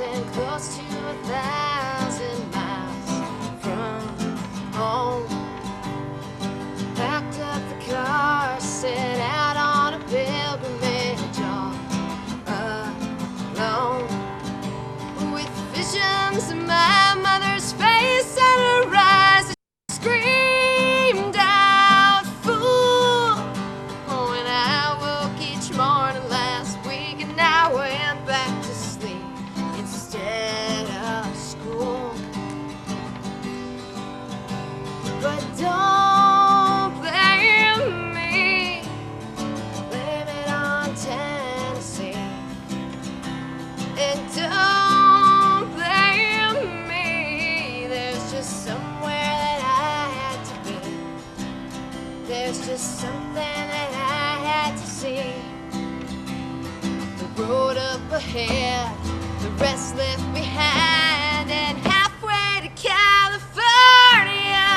and close to 1,000 miles from home. Packed up the car, set out on a pilgrimage all alone, with visions of my mother's face and her eyes that screamed out, "Fool!" when I woke each morning last week and I went back to sleep instead of school. But don't blame me, blame it on Tennessee. And don't blame me, there's just somewhere that I had to be. There's just something that I had to see. The road up ahead, the rest left behind, and halfway to California.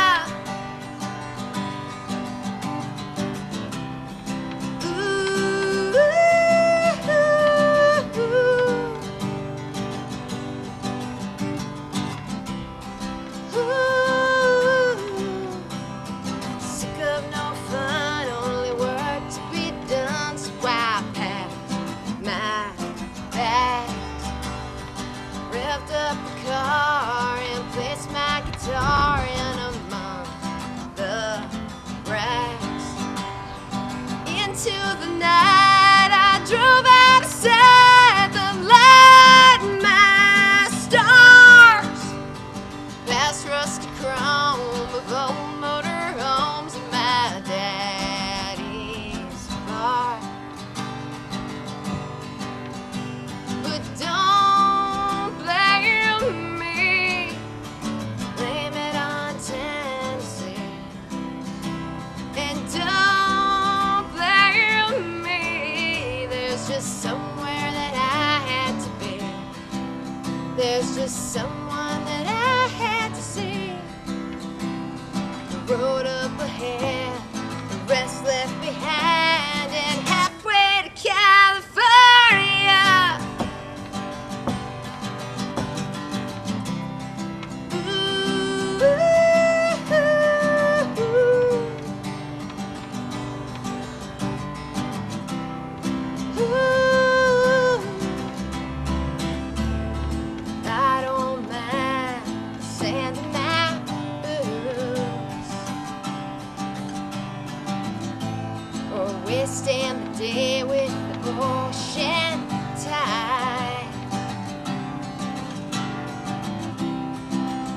Ooh, sick of no fun, only work to be done. So I packed my bags, revved up the car, and placed my guitar in among the racks. Into the night, I drove outside the light in my stars, past rusty chrome of old motorhomes and my daddy's bar. But don't blame me, blame it on Tennessee. And don't blame me, there's just somewhere that I had to be. There's just someone that I had to see. The road up ahead, the rest left behind, and halfway to California. I don't mind sanding my boots, or wasting the day with the ocean tide.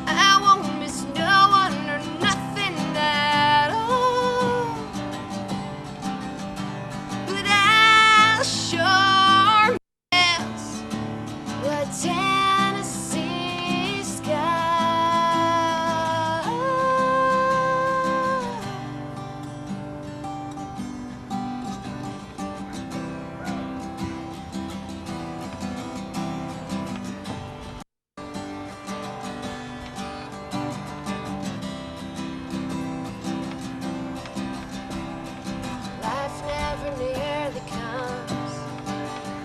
I won't miss no one or nothing at all, but I'll sure miss the Tennessee sky. Life never nearly comes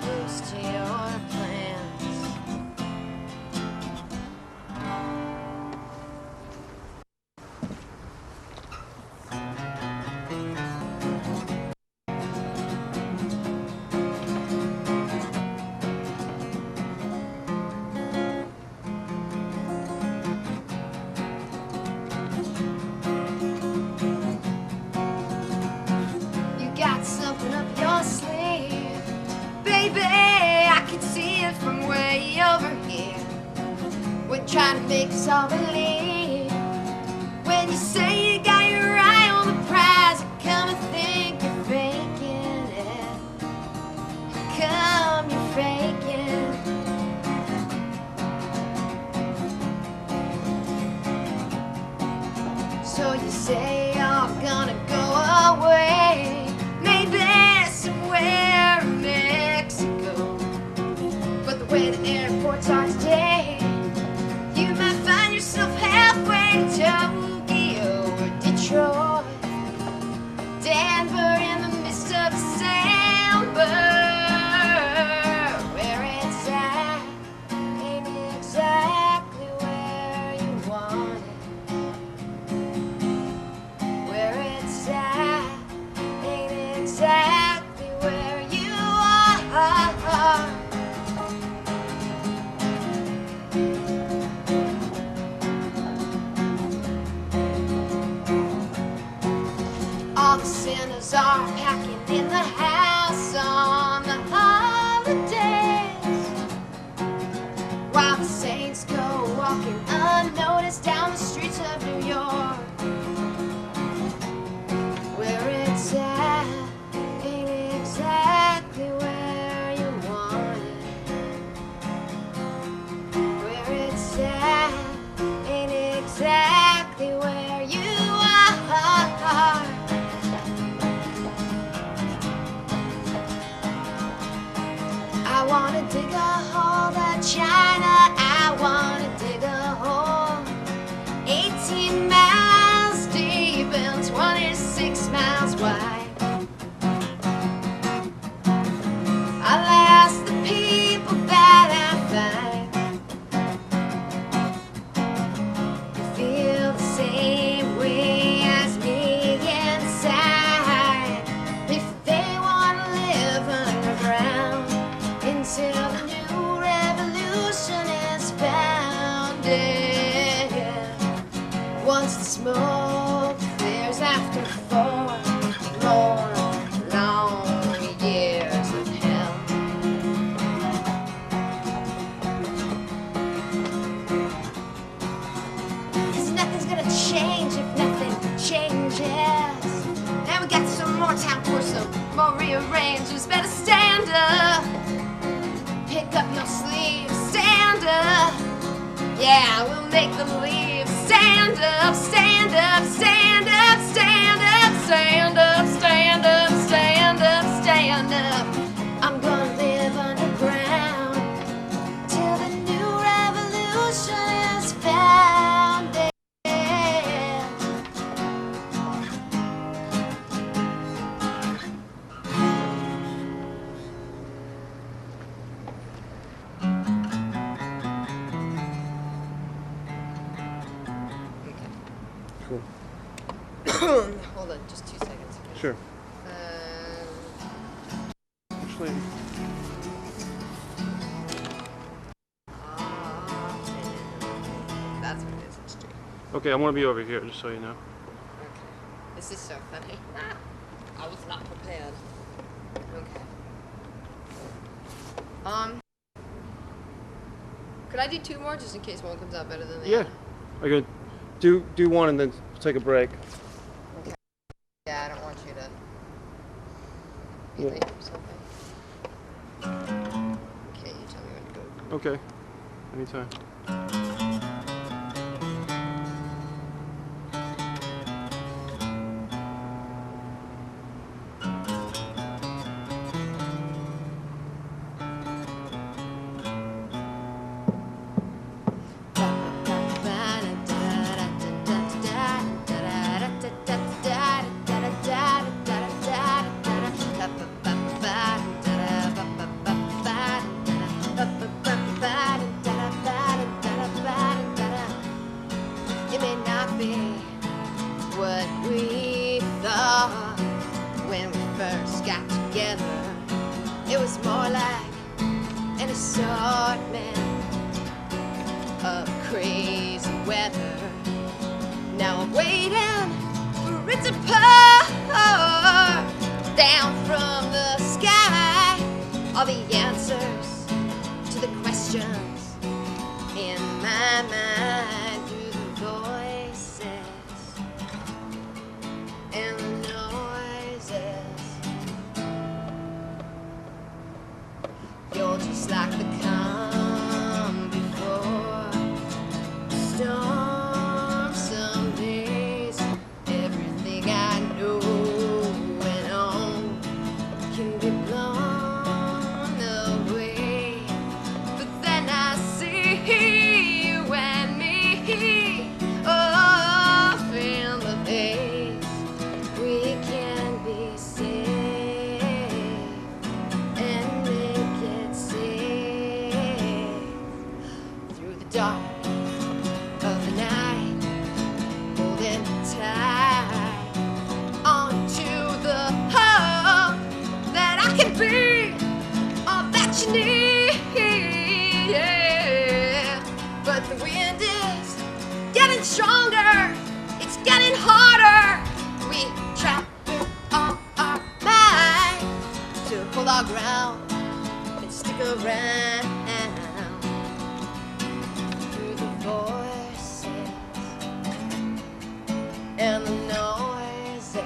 close to your plans. You got something up your sleeve, baby, I can see it from way over here. When trying to make us all believe, when you say you got your eye on the prize, I come and think you're faking it. Come, you're faking. So you say you're gonna go away, maybe somewhere in Mexico. But the way the airports are today, you might find yourself are packing in the house on the holidays, while the saints go walking unnoticed down the streets of New York. Where it's at ain't exactly where you want it. Where it's at ain't exactly where you are. I wanna dig a hole to China. I wanna dig a hole 18 miles deep and 26 miles wide. I'll ask the people that I find who feel the same way as me inside, if they wanna live underground until the new revolution is founded. Once the smoke clears after 4 more long years of hell. 'Cause nothing's gonna change if nothing changes. And we got some more time for some more rearrangements. Better stand up. Pick up your sleeves, stand up. Yeah, we'll make them leave. Stand up, stand up, stand up, stand up, stand up, stand up, stand up, stand up. I'm gonna live underground till the new revolution is founded. Cool. Hold on, just 2 seconds. Okay. Sure. Actually, That's what it is, it's straight. okay, I want to be over here, just so you know. Okay. This is so funny. I was not prepared. Okay. Could I do 2 more just in case one comes out better than the Yeah. other? Okay, do one and then take a break. Okay. Yeah, I don't want you to be Yeah. late or something. Okay, you tell me when to go. Okay, anytime. It may not be what we thought when we first got together. It was more like an assortment of crazy weather. Now I'm waiting for it to pour down from the sky. All the answers to the questions in my mind, through the voices and the noises. You're just like the calm before the storm. Some days everything I know went on can be blown away, but then I see you and me off in the haze. We can be safe and make it safe through the dark of the night, holding tight onto the hope that I can be all that you need. Yeah. But the wind is getting stronger, it's getting harder. We travel on our log round and stick around through the voices and the noises.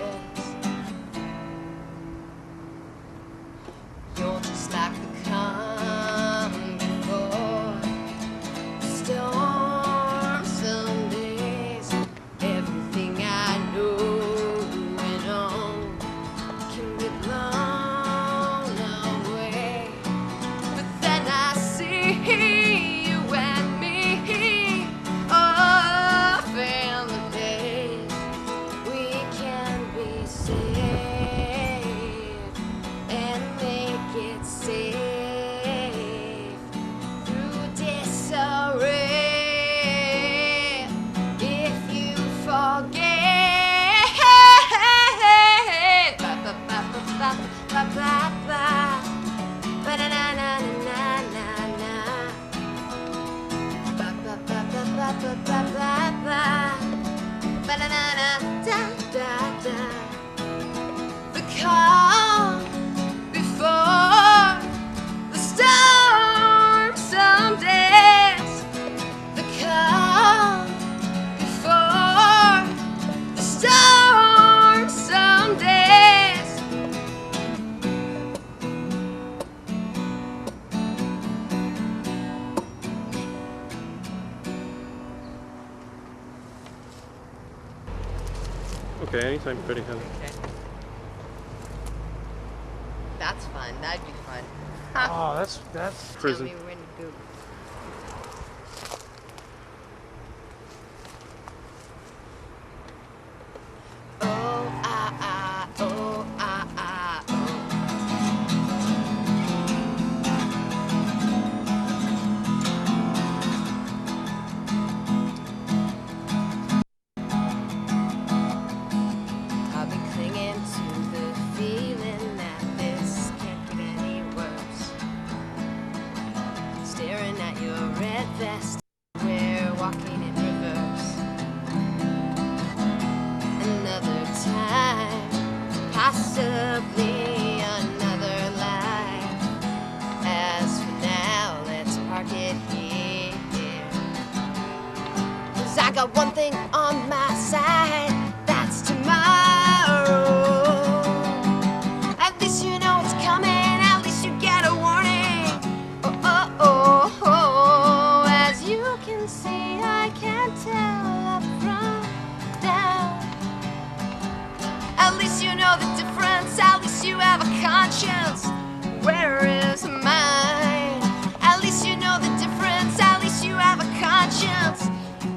You're just like the calm before the storm. Some days, everything I know and own can be blown away. But then I see you and me off in the days we can be safe and make it safe through disarray. If you forget, ba ba ba ba ba ba ba ba, ba na na na na na na, ba ba ba ba ba ba ba ba ba, ba na na na da da da. The calm before the storm. Some days, the calm before the storm. Some days. Okay, anytime you're ready, Heather. Okay. That's fun. That'd be fun. Oh, that's prison. Tell me when to go. Oh, ah, ah, oh, ah, ah, oh. I've been clinging to the feeling that this can't get any worse. Staring at your red vest, we're walking in reverse. Another time, possibly another life. As for now, let's park it here. 'Cause I got one thing on my side, that's tomorrow. At least you know it's coming, at least you get a warning. Oh, oh, oh, oh. As you can see, I can't tell up from down. At least you know the difference, at least you have a conscience. Where is mine? At least you know the difference, at least you have a conscience.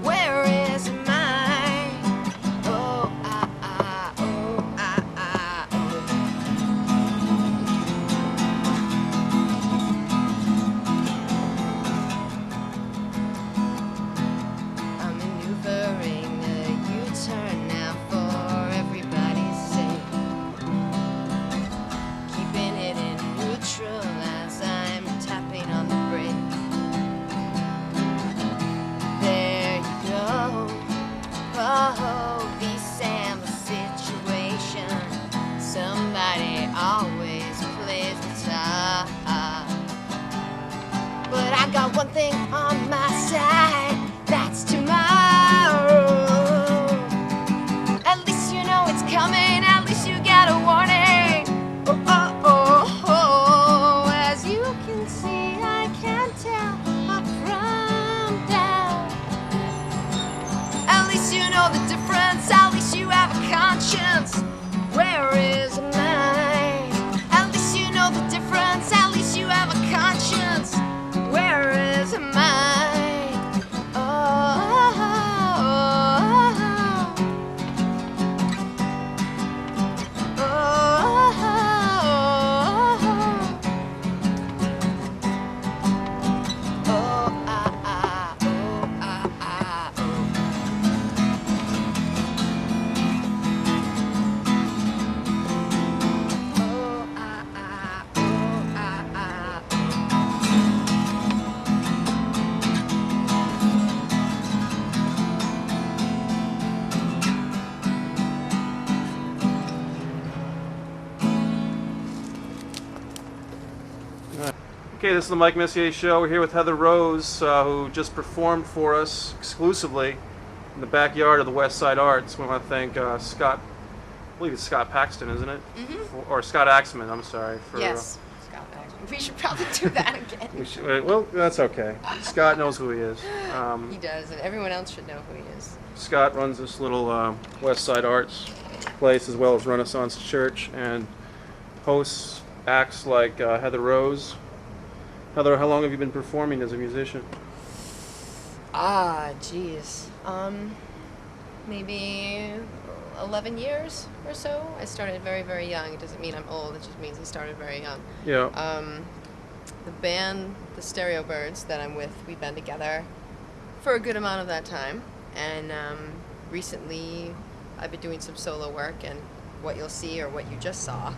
Where is mine? Oh, ah, ah, oh, ah, ah, oh. I'm maneuvering a U-turn now for everybody's sake. Keeping it in neutral as I'm tapping on the brake. There you go. Oh, Sam, the situation. Somebody always plays the top. But I got one thing on my side, that's tomorrow. At least you know it's coming, at least you got a warning. Oh, oh, oh, oh. As you can see, I can't tell up from down. At least you know the difference, at least you have a conscience. Where is mine? At least you know the difference, at least you have a conscience. Where is mine? Okay, this is the Mike Messier Show. We're here with Heather Rose, who just performed for us exclusively in the backyard of the West Side Arts. We want to thank Scott, I believe it's Scott Paxton, isn't it? Mm-hmm. Or Scott Axman, I'm sorry. Yes, Scott Paxton. We should probably do that again. We should, well, that's okay. Scott knows who he is. He does, and everyone else should know who he is. Scott runs this little West Side Arts place as well as Renaissance Church and hosts acts like Heather Rose. Heather, how long have you been performing as a musician? Geez. Maybe 11 years or so. I started very, very young. It doesn't mean I'm old, it just means I started very young. Yeah. The band, the Stereo Birds that I'm with, we've been together for a good amount of that time. And recently I've been doing some solo work, and what you'll see, or what you just saw,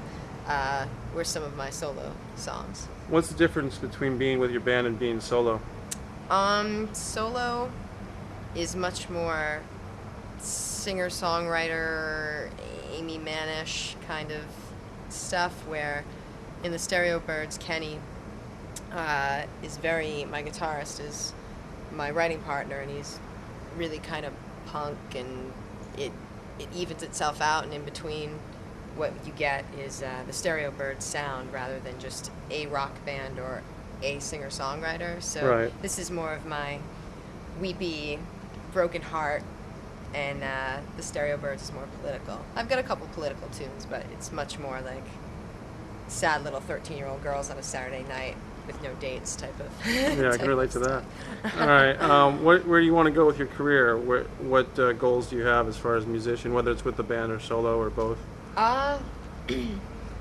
were some of my solo songs. What's the difference between being with your band and being solo? Solo is much more singer-songwriter, Amy Mannish kind of stuff, where in the Stereo Birds, Kenny is very, my guitarist is my writing partner, and he's really kind of punk, and it evens itself out, and in between what you get is the Stereo Birds sound rather than just a rock band or a singer-songwriter. So right. This is more of my weepy, broken heart, and the Stereo Birds is more political. I've got a couple political tunes, but it's much more like sad little 13-year-old girls on a Saturday night with no dates type of. Yeah, I can relate to that. All right, where do you want to go with your career? What goals do you have as far as musician, whether it's with the band or solo or both?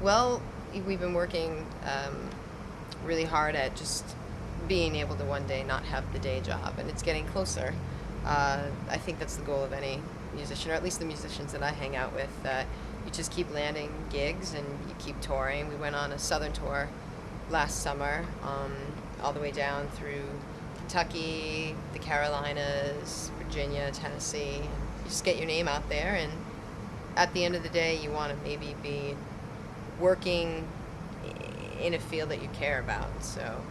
Well, we've been working really hard at just being able to one day not have the day job, and it's getting closer. I think that's the goal of any musician, or at least the musicians that I hang out with, that you just keep landing gigs and you keep touring. We went on a southern tour last summer, all the way down through Kentucky, the Carolinas, Virginia, Tennessee. You just get your name out there, and at the end of the day, you want to maybe be working in a field that you care about. So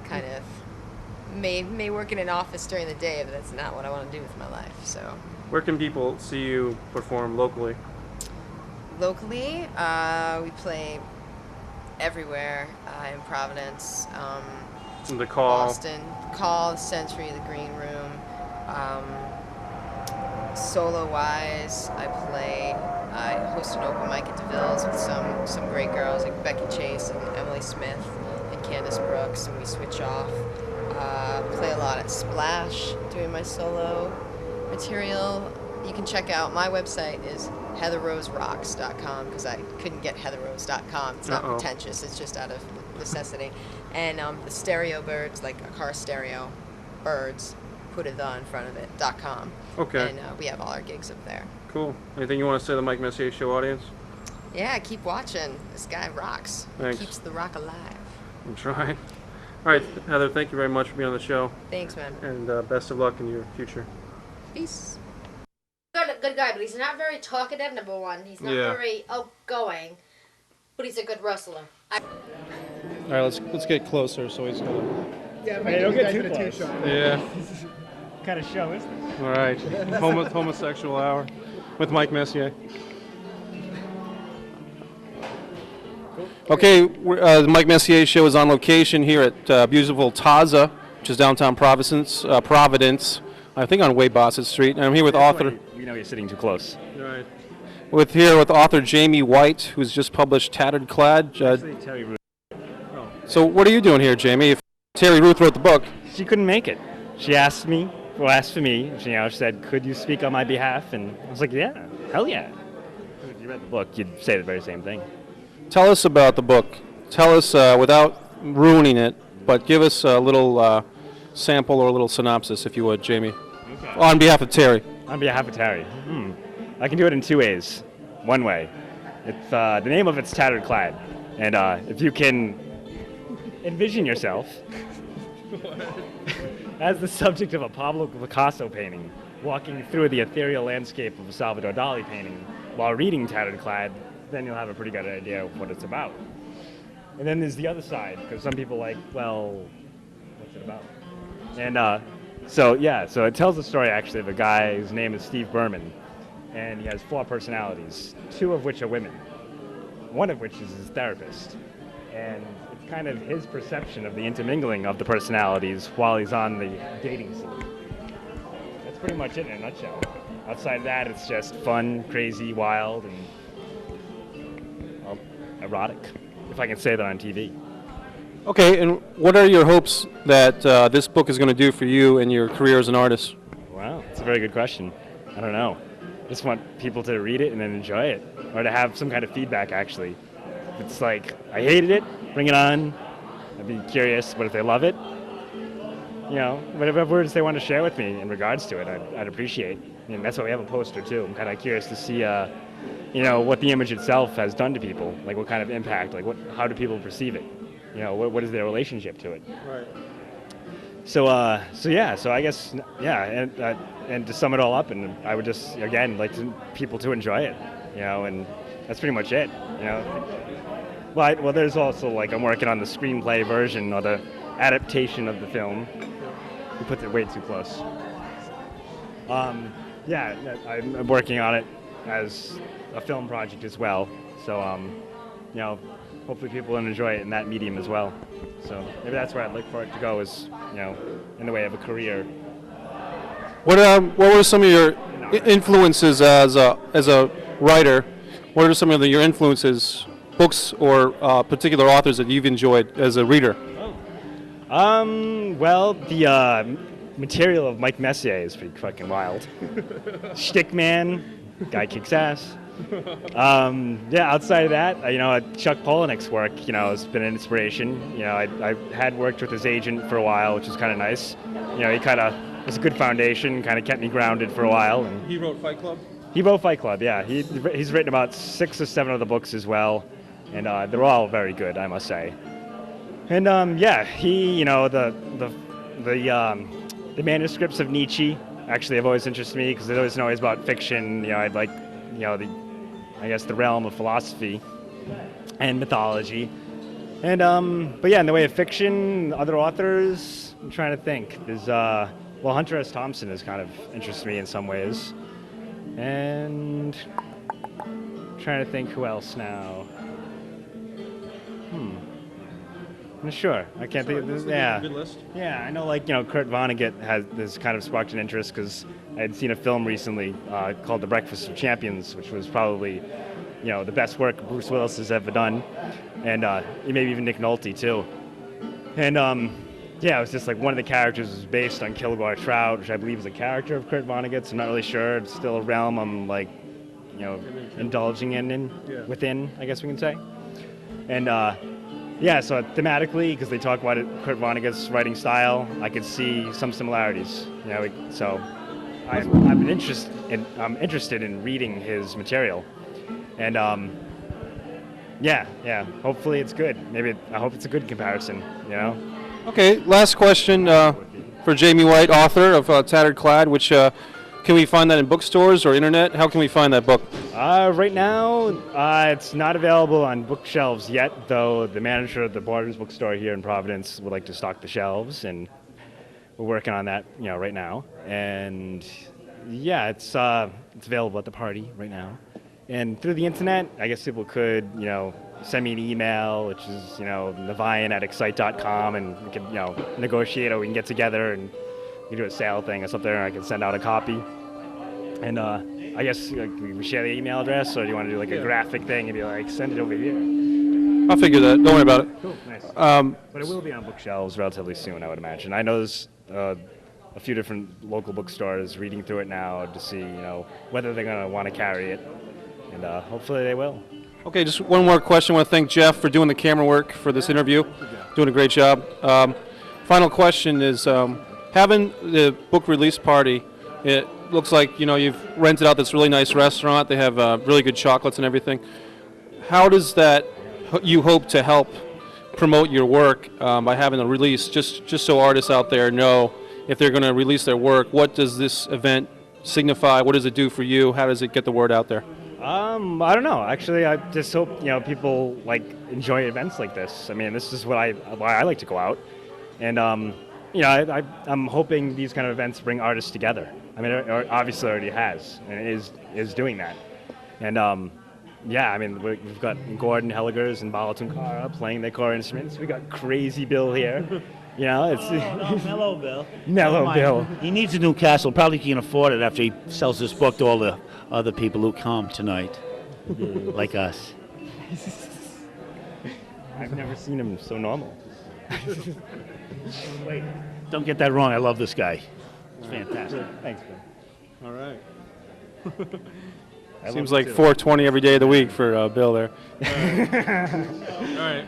kind of may work in an office during the day, but that's not what I want to do with my life. So where can people see you perform locally? Locally, we play everywhere, in Providence, The Call, Boston, Call, the Century, the Green Room. Solo-wise, I host an open mic at DeVille's with some great girls like Becky Chase and Emily Smith and Candace Brooks, and we switch off. Play a lot at Splash doing my solo material. You can check out my website is heatherroserocks.com, because I couldn't get heatherrose.com. It's not pretentious, it's just out of necessity. And the Stereo Birds, like a car stereo, birds, put a the in front of it, .com. Okay. And we have all our gigs up there. Cool. Anything you want to say to the Mike Messier Show audience? Yeah, keep watching. This guy rocks. Thanks. Keeps the rock alive. I'm trying. All right, Heather, thank you very much for being on the show. Thanks, man. And best of luck in your future. Peace. Good guy, but he's not very talkative, number one. He's not very outgoing, but he's a good wrestler. All right, let's get closer so he's gonna. Yeah, hey, don't get too close. Yeah. What kind of show is this? All right, homosexual hour with Mike Messier. Okay, the Mike Messier Show is on location here at beautiful Taza, which is downtown Providence. I think on Waybossett Street, and I'm here with author. You know you're sitting too close. Right. With author Jaime White, who's just published Tattered, Clad. Terry Ruth. So what are you doing here, Jaime? If Terry Ruth wrote the book. She couldn't make it. She asked for me. She said, "Could you speak on my behalf?" And I was like, "Yeah, hell yeah." If you read the book, you'd say the very same thing. Tell us about the book. Tell us without ruining it, but give us a little sample or a little synopsis, if you would, Jaime. Okay. On behalf of Terry. On behalf of Terry. I can do it in two ways. One way. The name of it's Tattered Clad. And if you can envision yourself as the subject of a Pablo Picasso painting, walking through the ethereal landscape of a Salvador Dali painting while reading Tattered Clad, then you'll have a pretty good idea of what it's about. And then there's the other side, because some people like, well, what's it about? And so it tells the story actually of a guy whose name is Steve Berman, and he has 4 personalities, 2 of which are women, one of which is his therapist. And it's kind of his perception of the intermingling of the personalities while he's on the dating scene. That's pretty much it in a nutshell. Outside of that, it's just fun, crazy, wild, and well, erotic, if I can say that on TV. Okay, and what are your hopes that this book is going to do for you and your career as an artist? Wow, that's a very good question. I don't know. I just want people to read it and then enjoy it, or to have some kind of feedback, actually. If it's like, I hated it, bring it on. I'd be curious, but if they love it, you know, whatever words they want to share with me in regards to it, I'd appreciate. And that's why we have a poster, too. I'm kind of curious to see, you know, what the image itself has done to people, like what kind of impact, like how do people perceive it? You know, what is their relationship to it? Right. So I guess, and to sum it all up, and I would just, again, like people to enjoy it, you know, and that's pretty much it, you know. Well, there's also, like, I'm working on the screenplay version, or the adaptation of the film. You put it way too close. I'm working on it as a film project as well, so, you know, hopefully people will enjoy it in that medium as well. So maybe that's where I'd like for it to go, is, you know, in the way of a career. What were some of your influences as a writer? What are some of your influences, books or particular authors that you've enjoyed as a reader? Well, the material of Messier is pretty fucking wild. Schtick Man, guy kicks ass. Outside of that, you know, Chuck Palahniuk's work, you know, has been an inspiration. You know, I had worked with his agent for a while, which is kind of nice. You know, he kind of was a good foundation, kind of kept me grounded for a while. And He wrote Fight Club? He wrote Fight Club, yeah. He's written about 6 or 7 of the books as well, and they're all very good, I must say. And he, you know, the manuscripts of Nietzsche actually have always interested me, because it was always about fiction. You know, I'd like, you know, the realm of philosophy and mythology. And but yeah, in the way of fiction, other authors, I'm trying to think. There's Hunter S. Thompson has kind of interested me in some ways. And I'm trying to think who else now. I'm not sure. I can't think of this. Yeah. Good list. Yeah, I know, like, you know, Kurt Vonnegut has kind of sparked an interest, because I had seen a film recently called The Breakfast of Champions, which was probably, you know, the best work Bruce Willis has ever done, and maybe even Nick Nolte too. And it was just like one of the characters was based on Kilgore Trout, which I believe is a character of Kurt Vonnegut's. I'm not really sure. It's still a realm I'm, like, you know, indulging within, I guess we can say. And so thematically, because they talk about Kurt Vonnegut's writing style, I could see some similarities. You know, so I'm interested in reading his material, and hopefully it's good. I hope it's a good comparison. You know. Okay, last question for Jaime White, author of Tattered, Clad, which can we find that in bookstores or internet? How can we find that book? Right now, it's not available on bookshelves yet, though the manager of the Borders bookstore here in Providence would like to stock the shelves, and we're working on that, you know, right now. And yeah, it's available at the party right now. And through the internet, I guess people could, you know, send me an email, which is, you know, navian@excite.com, and we can, you know, negotiate, or we can get together and we can do a sale thing or something, or I can send out a copy. And I guess, like, we share the email address, or do you want to do like a graphic thing and be like, send it over here? I'll figure that. Don't worry about it. Cool, nice. But it will be on bookshelves relatively soon, I would imagine. I know there's a few different local bookstores reading through it now to see, you know, whether they're going to want to carry it, and hopefully they will. Okay, just one more question. I want to thank Jeff for doing the camera work for this interview. Doing a great job. Final question is, having the book release party, it looks like, you know, you've rented out this really nice restaurant. They have really good chocolates and everything. How does that you hope to help promote your work by having a release, just so artists out there know if they're going to release their work, what does this event signify? What does it do for you? How does it get the word out there? I don't know. Actually, I just hope people like enjoy events like this. I mean, this is why I like to go out, and I'm hoping these kind of events bring artists together. I mean, it obviously already has, and it is doing that. And I mean, we've got Gordon Helligers and Bala Tunkara playing their core instruments. We got Crazy Bill here. It's Mellow Bill. Mellow Bill. He needs a new castle. Probably can't afford it after he sells this book to all the other people who come tonight, like us. I've never seen him so normal. Wait, don't get that wrong. I love this guy. It's fantastic. Thanks, Bill. All right. Seems like 420 every day of the week for Bill there. All right.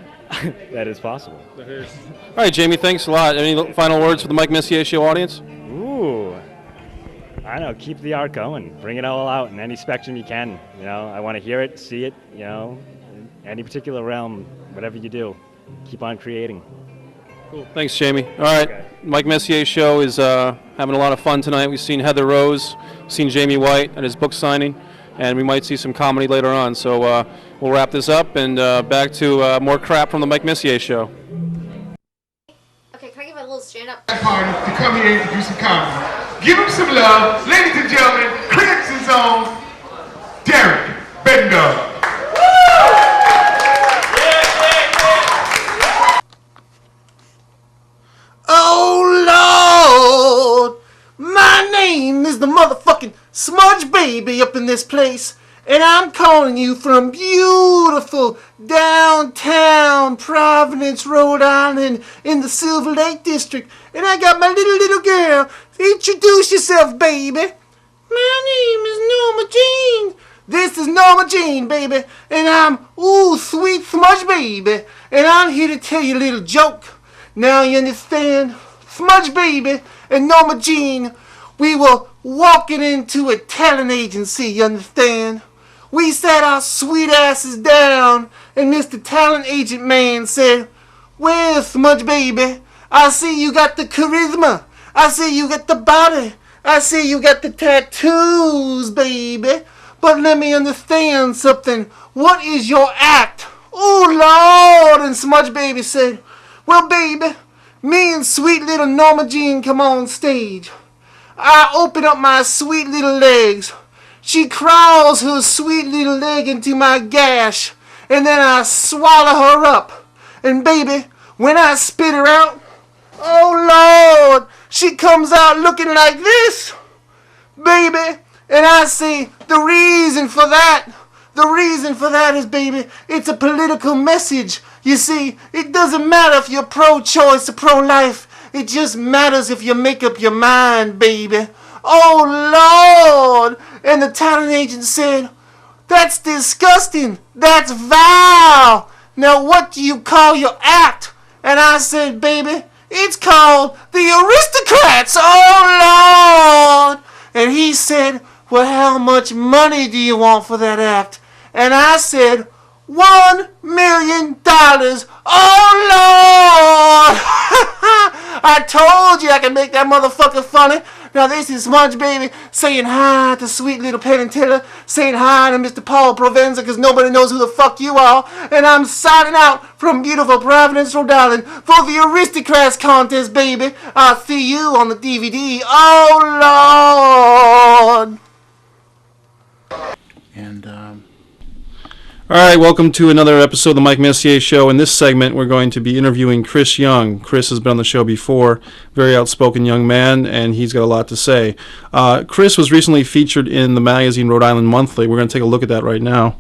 That is possible. That is. All right, Jamie, thanks a lot. Any final words for the Mike Messier Show audience? Ooh. I don't know. Keep the art going. Bring it all out in any spectrum you can. I want to hear it, see it, in any particular realm, whatever you do. Keep on creating. Cool. Thanks, Jamie. All right. Okay. Mike Messier Show is having a lot of fun tonight. We've seen Heather Rose, seen Jaime White at his book signing, and we might see some comedy later on. So we'll wrap this up and back to more crap from the Mike Messier Show. Okay, can I give a little stand up? Party to come here and do some comedy. Give him some love, ladies and gentlemen. Critics' own Derek Bender. Oh Lord, my name is the motherfucking Smudge Baby up in this place, and I'm calling you from beautiful downtown Providence, Rhode Island, in the Silver Lake District, and I got my little girl. Introduce yourself, baby. My name is Norma Jean. This is Norma Jean, baby, and I'm sweet Smudge Baby, and I'm here to tell you a little joke. Now you understand? Smudge Baby and Norma Jean, we were walking into a talent agency, you understand? We sat our sweet asses down, and Mr. Talent Agent Man said, "Well, Smudge Baby, I see you got the charisma. I see you got the body. I see you got the tattoos, baby. But let me understand something. What is your act?" Oh, Lord, and Smudge Baby said, "Well, baby, me and sweet little Norma Jean come on stage. I open up my sweet little legs. She crawls her sweet little leg into my gash, and then I swallow her up. And baby, when I spit her out, oh Lord, she comes out looking like this, baby. And I say, the reason for that is, baby, it's a political message. You see, it doesn't matter if you're pro-choice or pro-life. It just matters if you make up your mind, baby. Oh, Lord. And the talent agent said, "That's disgusting. That's vile. Now, what do you call your act?" And I said, "Baby, it's called the Aristocrats." Oh, Lord. And he said, "Well, how much money do you want for that act?" And I said, $1 million. Oh, Lord! I told you I could make that motherfucker funny. Now this is Smudge Baby saying hi to sweet little Penn and Teller, saying hi to Mr. Paul Provenza, because nobody knows who the fuck you are. And I'm signing out from beautiful Providence, Rhode Island for the Aristocrats contest, baby. I'll see you on the DVD. Oh, Lord! And, All right, welcome to another episode of the Mike Messier Show. In this segment, we're going to be interviewing Chris Young. Chris has been on the show before, very outspoken young man, and he's got a lot to say. Chris was recently featured in the magazine Rhode Island Monthly. We're going to take a look at that right now.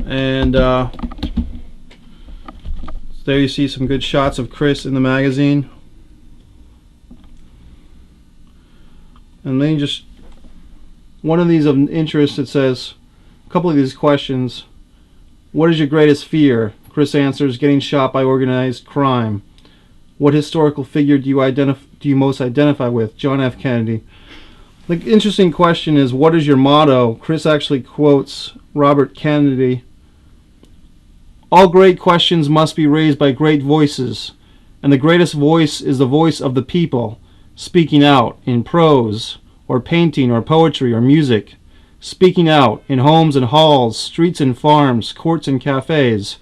And there you see some good shots of Chris in the magazine. And then just one of these of interest, it says, a couple of these questions. What is your greatest fear? Chris answers, getting shot by organized crime. What historical figure do you most identify with? John F. Kennedy. The interesting question is, what is your motto? Chris actually quotes Robert Kennedy. All great questions must be raised by great voices, and the greatest voice is the voice of the people, speaking out in prose, or painting, or poetry, or music. speaking out in homes and halls, streets and farms, courts and cafes.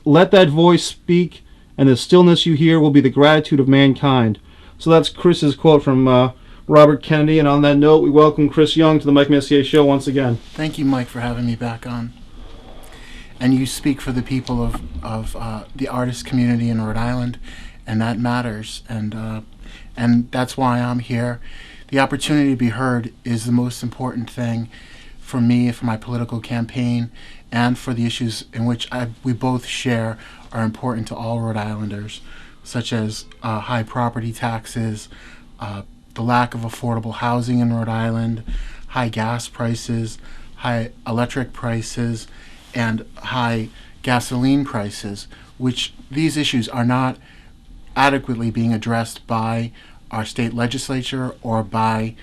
Let that voice speak, and the stillness you hear will be the gratitude of mankind. So that's Chris's quote from Robert Kennedy. And on that note, we welcome Chris Young to the Mike Messier Show once again. Thank you, Mike, for having me back on. And you speak for the people of the artist community in Rhode Island, and that matters. And that's why I'm here. The opportunity to be heard is the most important thing for me, for my political campaign, and for the issues in which we both share are important to all Rhode Islanders, such as high property taxes, the lack of affordable housing in Rhode Island, high gas prices, high electric prices, and high gasoline prices, which these issues are not adequately being addressed by our state legislature or by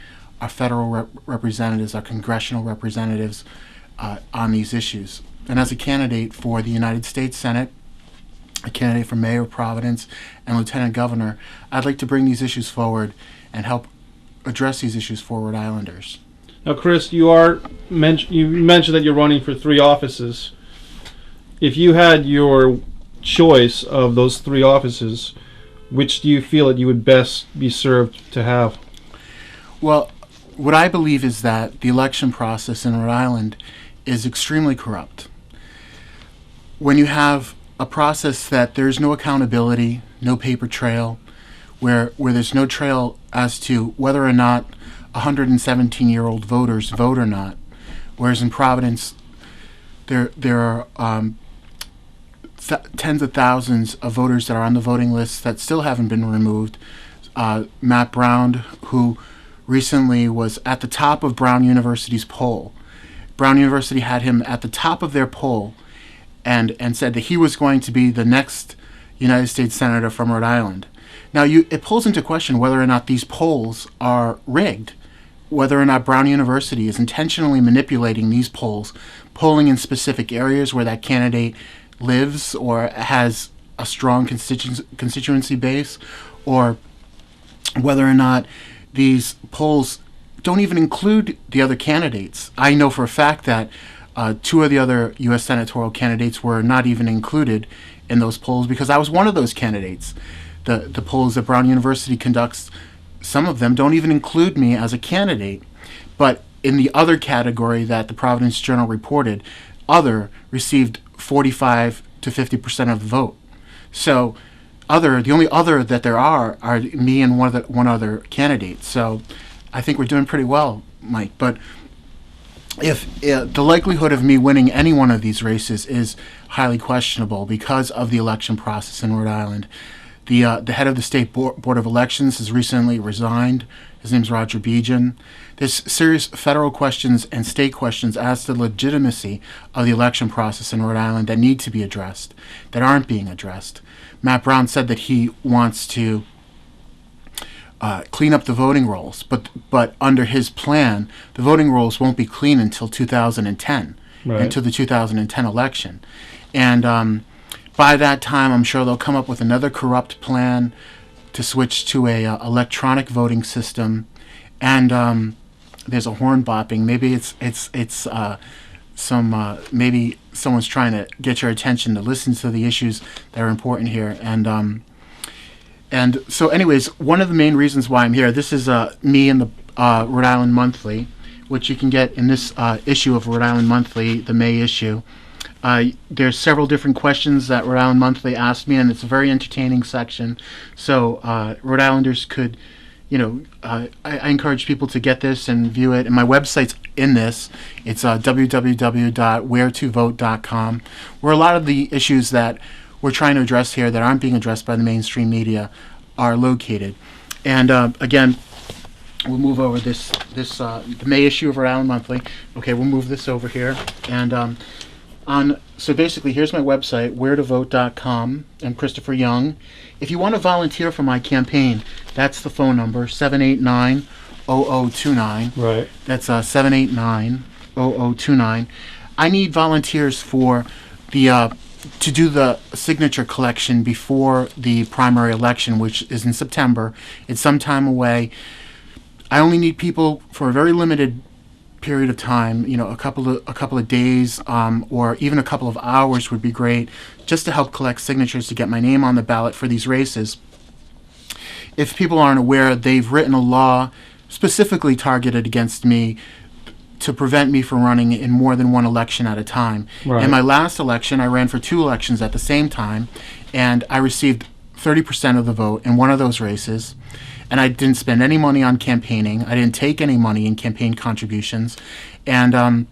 our federal representatives, our congressional representatives on these issues. And as a candidate for the United States Senate, a candidate for mayor of Providence and lieutenant governor, I'd like to bring these issues forward and help address these issues for Rhode Islanders. Now, Chris, you mentioned that you're running for 3 offices. If you had your choice of those 3 offices, which do you feel that you would best be served to have? Well, what I believe is that the election process in Rhode Island is extremely corrupt. When you have a process that there's no accountability, no paper trail, where there's no trail as to whether or not 117-year-old voters vote or not, whereas in Providence there are tens of thousands of voters that are on the voting list that still haven't been removed. Matt Brown, who recently was at the top of Brown University's poll. Brown University had him at the top of their poll and said that he was going to be the next United States Senator from Rhode Island. Now, it pulls into question whether or not these polls are rigged, whether or not Brown University is intentionally manipulating these polls, polling in specific areas where that candidate lives or has a strong constituency base, or whether or not these polls don't even include the other candidates. I know for a fact that 2 of the other U.S. senatorial candidates were not even included in those polls because I was one of those candidates. The polls that Brown University conducts, some of them don't even include me as a candidate. But in the other category that the Providence Journal reported, other received 45 to 50% of the vote. So the only other that there are me and one other candidate. So I think we're doing pretty well, Mike. But if the likelihood of me winning any one of these races is highly questionable because of the election process in Rhode Island. The head of the State Board of Elections has recently resigned. His name's Roger Bejan. There's serious federal questions and state questions as to the legitimacy of the election process in Rhode Island that need to be addressed, that aren't being addressed. Matt Brown said that he wants to clean up the voting rolls, but under his plan, the voting rolls won't be clean until 2010, right, until the 2010 election. And by that time, I'm sure they'll come up with another corrupt plan to switch to a electronic voting system. And there's a horn bopping. Maybe maybe someone's trying to get your attention to listen to the issues that are important here. And so, anyways, one of the main reasons why I'm here. This is me in the Rhode Island Monthly, which you can get in this issue of Rhode Island Monthly, the May issue. There's several different questions that Rhode Island Monthly asked me, and it's a very entertaining section. So Rhode Islanders could, I encourage people to get this and view it. And my website's in this. It's www.wheretovote.com, where a lot of the issues that we're trying to address here that aren't being addressed by the mainstream media are located. And again, we'll move over the May issue of Rhode Island Monthly. Okay, we'll move this over here. And so basically, here's my website, wheretovote.com. I'm Christopher Young. If you want to volunteer for my campaign, that's the phone number, 789-0029. Right. That's 789-0029. I need volunteers for to do the signature collection before the primary election, which is in September. It's some time away. I only need people for a very limited period of time, a couple of days, or even a couple of hours would be great, just to help collect signatures to get my name on the ballot for these races. If people aren't aware, they've written a law specifically targeted against me to prevent me from running in more than one election at a time. Right. In my last election, I ran for 2 elections at the same time, and I received 30% of the vote in one of those races. And I didn't spend any money on campaigning. I didn't take any money in campaign contributions. And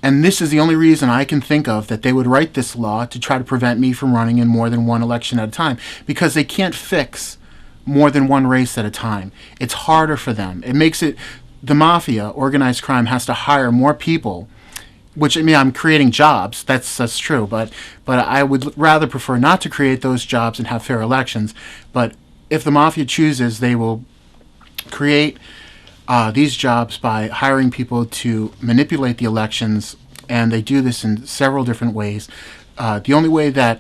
this is the only reason I can think of that they would write this law to try to prevent me from running in more than one election at a time, because they can't fix more than one race at a time. It's harder for them. It makes it, the mafia, organized crime, has to hire more people, which, I mean, I'm creating jobs. That's true. But I would rather prefer not to create those jobs and have fair elections. But if the mafia chooses, they will create these jobs by hiring people to manipulate the elections, and they do this in several different ways. The only way that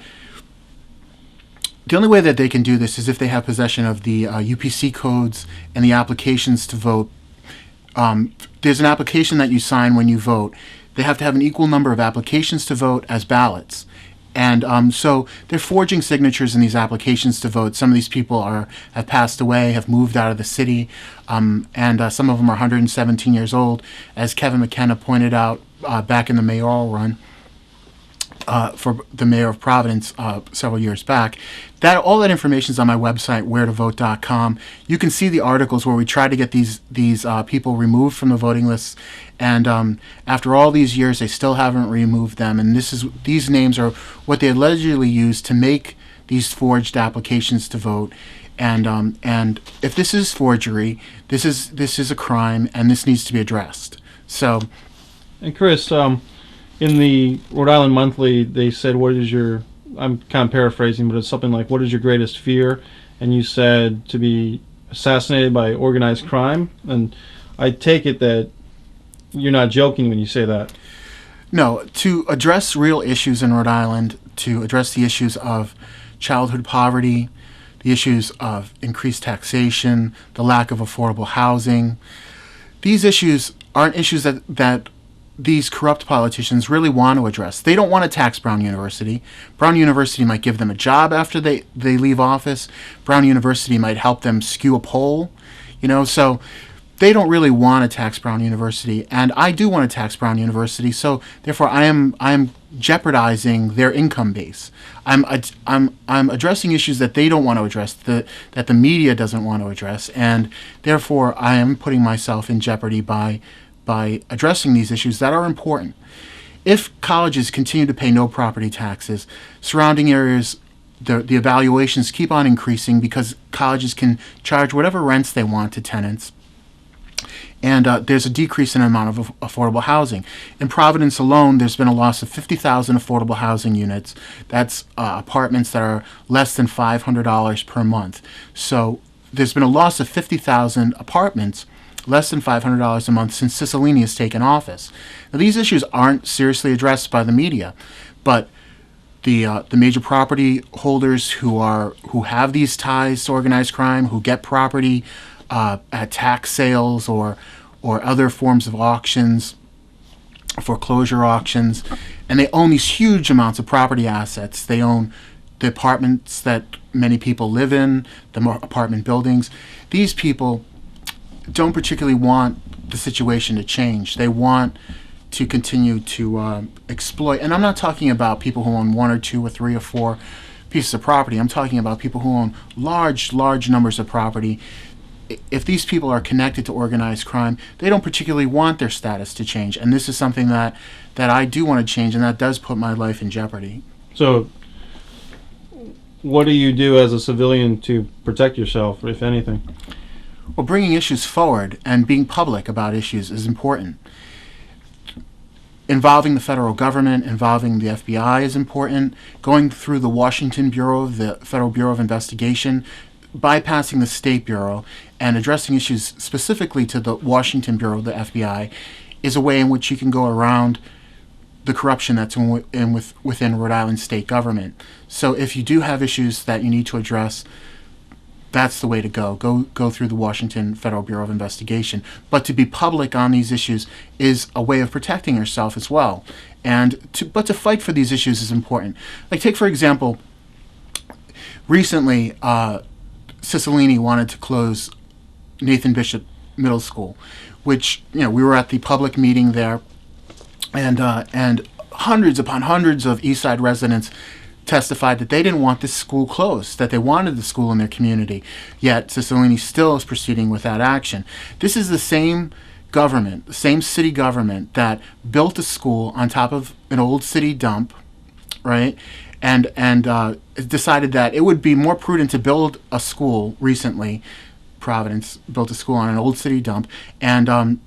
they can do this is if they have possession of the UPC codes and the applications to vote. There's an application that you sign when you vote. They have to have an equal number of applications to vote as ballots. And so they're forging signatures in these applications to vote. Some of these people have passed away, have moved out of the city, and some of them are 117 years old, as Kevin McKenna pointed out back in the mayoral run for the mayor of Providence several years back. All that information is on my website, wheretovote.com. You can see the articles where we try to get these people removed from the voting lists, and after all these years, they still haven't removed them. And these names are what they allegedly used to make these forged applications to vote. And if this is forgery, this is a crime, and this needs to be addressed. So, and Chris, in the Rhode Island Monthly, they said, "What is your?" I'm kind of paraphrasing, but it's something like, "What is your greatest fear?" And you said to be assassinated by organized crime. And I take it that you're not joking when you say that. No, to address real issues in Rhode Island, to address the issues of childhood poverty, the issues of increased taxation, the lack of affordable housing, these issues aren't issues that these corrupt politicians really want to address. They don't want to tax Brown University. Brown University might give them a job after they leave office. Brown University might help them skew a poll, so they don't really want to tax Brown University, and I do want to tax Brown University, so therefore I am jeopardizing their income base. I'm addressing issues that they don't want to address, that the media doesn't want to address, and therefore I am putting myself in jeopardy by addressing these issues that are important. If colleges continue to pay no property taxes, surrounding areas, the evaluations keep on increasing because colleges can charge whatever rents they want to tenants. And there's a decrease in the amount of affordable housing. In Providence alone, there's been a loss of 50,000 affordable housing units. That's apartments that are less than $500 per month. So there's been a loss of 50,000 apartments, less than $500 a month, since Cicilline has taken office. Now, these issues aren't seriously addressed by the media, but the major property holders who have these ties to organized crime, who get property at tax sales or other forms of auctions, foreclosure auctions, and they own these huge amounts of property assets. They own the apartments that many people live in, the apartment buildings. These people don't particularly want the situation to change. They want to continue to exploit. And I'm not talking about people who own 1 or 2 or 3 or 4 pieces of property. I'm talking about people who own large numbers of property. If these people are connected to organized crime, they don't particularly want their status to change. And this is something that I do want to change, and that does put my life in jeopardy. So what do you do as a civilian to protect yourself, if anything? Well, bringing issues forward and being public about issues is important. Involving the federal government, involving the FBI is important. Going through the Washington Bureau, the Federal Bureau of Investigation, bypassing the State Bureau, and addressing issues specifically to the Washington Bureau, the FBI, is a way in which you can go around the corruption that's within Rhode Island state government. So if you do have issues that you need to address, that's the way to go. Go through the Washington Federal Bureau of Investigation. But to be public on these issues is a way of protecting yourself as well. But to fight for these issues is important. Like, take for example, recently Cicilline wanted to close Nathan Bishop Middle School, which, we were at the public meeting there, and hundreds upon hundreds of East Side residents testified that they didn't want this school closed, that they wanted the school in their community, yet Cicilline still is proceeding with that action. This is the same government, the same city government that built a school on top of an old city dump, right? And decided that it would be more prudent to build a school recently. Providence built a school on an old city dump, and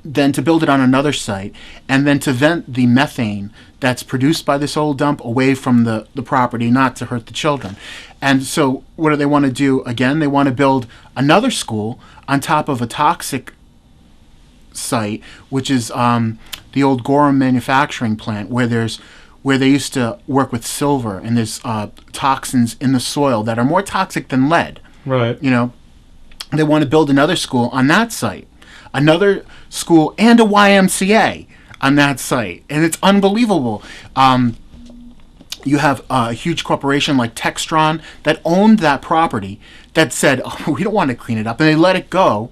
then to build it on another site, and then to vent the methane that's produced by this old dump away from the property, not to hurt the children. And so what do they want to do? Again, they want to build another school on top of a toxic site, which is the old Gorham manufacturing plant, where they used to work with silver, and there's toxins in the soil that are more toxic than lead. Right. They want to build another school on that site, another school, and a YMCA on that site, and it's unbelievable. You have a huge corporation like Textron that owned that property that said, "Oh, we don't want to clean it up," and they let it go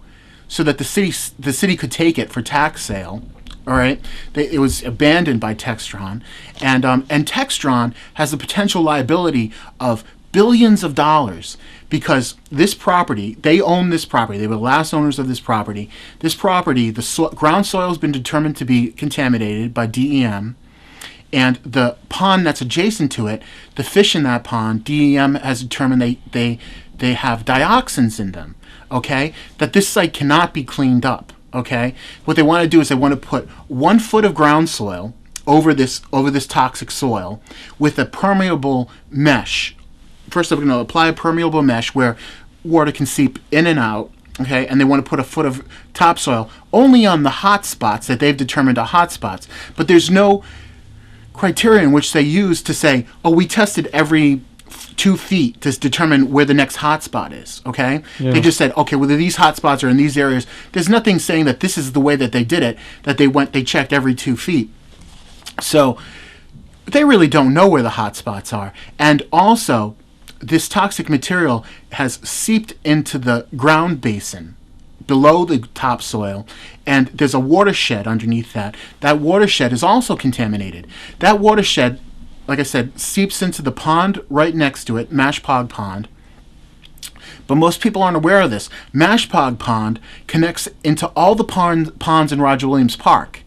so that the city could take it for tax sale. All right, it was abandoned by Textron, and Textron has the potential liability of billions of dollars, because this property, they own this property. They were the last owners of this property. This property, the ground soil has been determined to be contaminated by DEM, and the pond that's adjacent to it, the fish in that pond, DEM has determined they have dioxins in them. Okay, that this site cannot be cleaned up. Okay, what they want to do is they want to put 1 foot of ground soil over this toxic soil with a permeable mesh. First, they're going to apply a permeable mesh where water can seep in and out, okay? And they want to put a foot of topsoil only on the hot spots that they've determined are hot spots. But there's no criteria in which they use to say, oh, we tested every 2 feet to determine where the next hot spot is, okay? Yeah. They just said, okay, whether these hot spots are in these areas. There's nothing saying that this is the way that they did it, that they checked every 2 feet. So they really don't know where the hot spots are. And also, this toxic material has seeped into the ground basin below the topsoil, and there's a watershed underneath that. That watershed is also contaminated. That watershed, like I said, seeps into the pond right next to it, Mashpog Pond. But most people aren't aware of this. Mashpog Pond connects into all the ponds in Roger Williams Park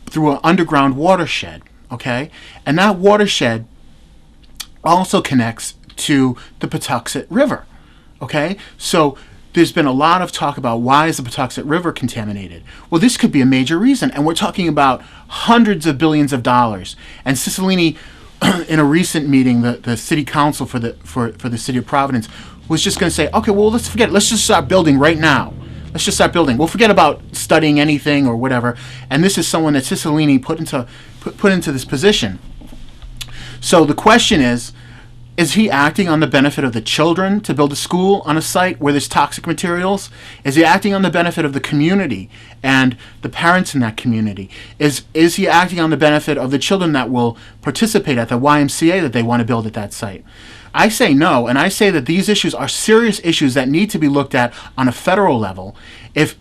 through an underground watershed, okay? And that watershed also connects to the Patuxent River, okay? So there's been a lot of talk about why is the Patuxent River contaminated. Well, this could be a major reason, and we're talking about hundreds of billions of dollars. And Cicilline, in a recent meeting, the city council for the city of Providence was just going to say, okay, well, let's forget it. Let's just start building right now. Let's just start building. We'll forget about studying anything or whatever. And this is someone that Cicilline put into this position. So the question is he acting on the benefit of the children to build a school on a site where there's toxic materials? Is he acting on the benefit of the community and the parents in that community? Is he acting on the benefit of the children that will participate at the YMCA that they want to build at that site? I say no, and I say that these issues are serious issues that need to be looked at on a federal level. If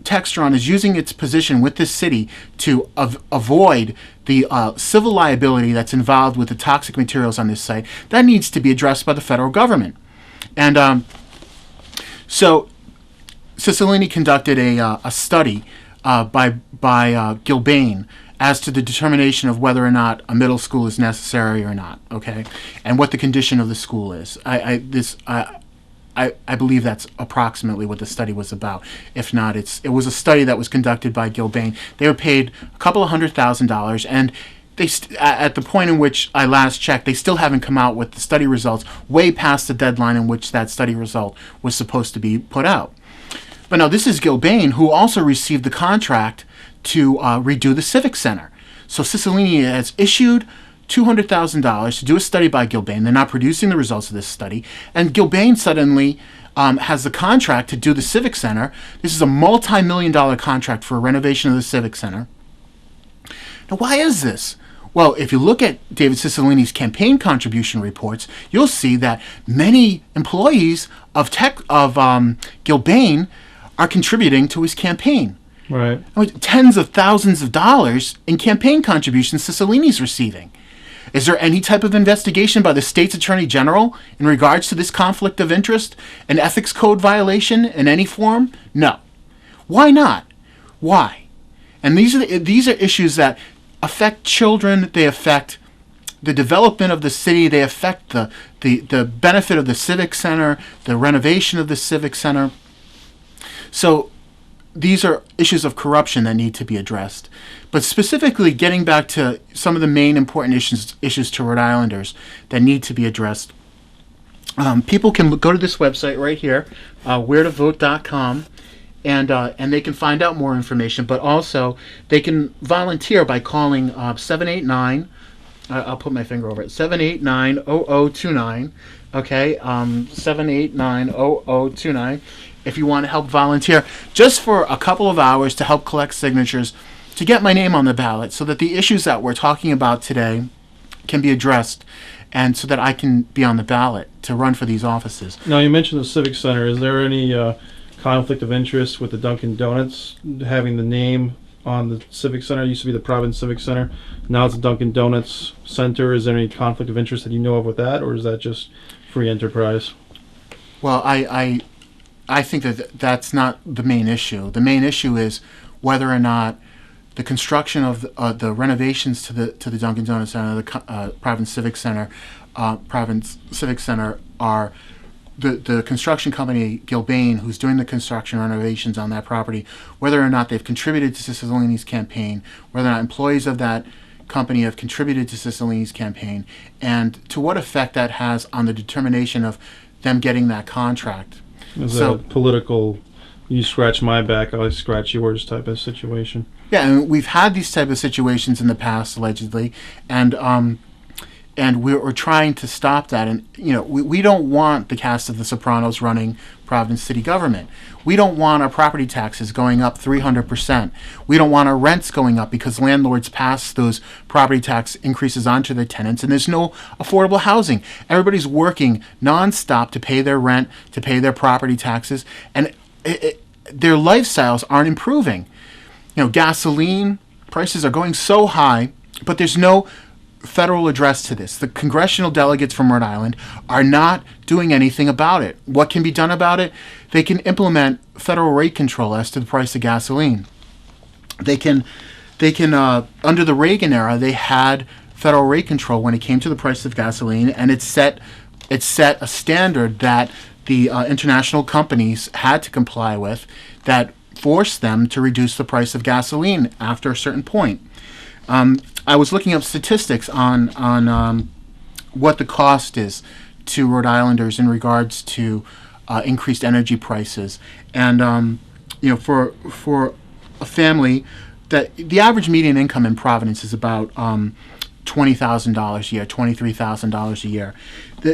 Textron is using its position with this city to avoid the civil liability that's involved with the toxic materials on this site, that needs to be addressed by the federal government. And so Cicilline conducted a study by Gilbane as to the determination of whether or not a middle school is necessary or not, okay, and what the condition of the school is. I believe that's approximately what the study was about. If not, it was a study that was conducted by Gilbane. They were paid a couple of $100,000, and they at the point in which I last checked, they still haven't come out with the study results, way past the deadline in which that study result was supposed to be put out. But now this is Gilbane, who also received the contract to redo the Civic Center. So Cicilline has issued $200,000 to do a study by Gilbane. They're not producing the results of this study. And Gilbane suddenly has the contract to do the Civic Center. This is a multi-million-dollar contract for a renovation of the Civic Center. Now, why is this? Well, if you look at David Cicilline's campaign contribution reports, you'll see that many employees of Gilbane are contributing to his campaign. Right. I mean, tens of thousands of dollars in campaign contributions Cicilline's receiving. Is there any type of investigation by the state's attorney general in regards to this conflict of interest, an ethics code violation in any form? No. Why not? Why? And these are issues that affect children. They affect the development of the city. They affect the benefit of the Civic Center, the renovation of the Civic Center. So these are issues of corruption that need to be addressed. But specifically, getting back to some of the main important issues to Rhode Islanders that need to be addressed, people can go to this website right here, wheretovote.com, and they can find out more information. But also, they can volunteer by calling 789. I'll put my finger over it. 789-0029. Okay, 789-0029. If you want to help volunteer just for a couple of hours to help collect signatures to get my name on the ballot so that the issues that we're talking about today can be addressed and so that I can be on the ballot to run for these offices. Now, you mentioned the Civic Center. Is there any conflict of interest with the Dunkin' Donuts having the name on the Civic Center? It used to be the Providence Civic Center. Now it's the Dunkin' Donuts Center. Is there any conflict of interest that you know of with that, or is that just free enterprise? Well, I think that that's not the main issue. The main issue is whether or not the construction of the renovations to the Dunkin' Donuts Center, the Providence Civic Center, are the construction company Gilbane, who's doing the construction renovations on that property, whether or not they've contributed to Cicilline's campaign, whether or not employees of that company have contributed to Cicilline's campaign, and to what effect that has on the determination of them getting that contract. Is that a political, you scratch my back, I scratch yours type of situation? Yeah, and we've had these type of situations in the past, allegedly, and we're trying to stop that. And we don't want the cast of The Sopranos running Providence city government. We don't want our property taxes going up 300%. We don't want our rents going up because landlords pass those property tax increases onto their tenants, and there's no affordable housing. Everybody's working nonstop to pay their rent, to pay their property taxes, and their lifestyles aren't improving. Gasoline prices are going so high, but there's no federal address to this. The congressional delegates from Rhode Island are not doing anything about it. What can be done about it? They can implement federal rate control as to the price of gasoline. They can under the Reagan era, they had federal rate control when it came to the price of gasoline, and it set a standard that the international companies had to comply with that forced them to reduce the price of gasoline after a certain point. I was looking up statistics on what the cost is to Rhode Islanders in regards to increased energy prices, and for a family, that the average median income in Providence is about $20,000 a year, $23,000 a year.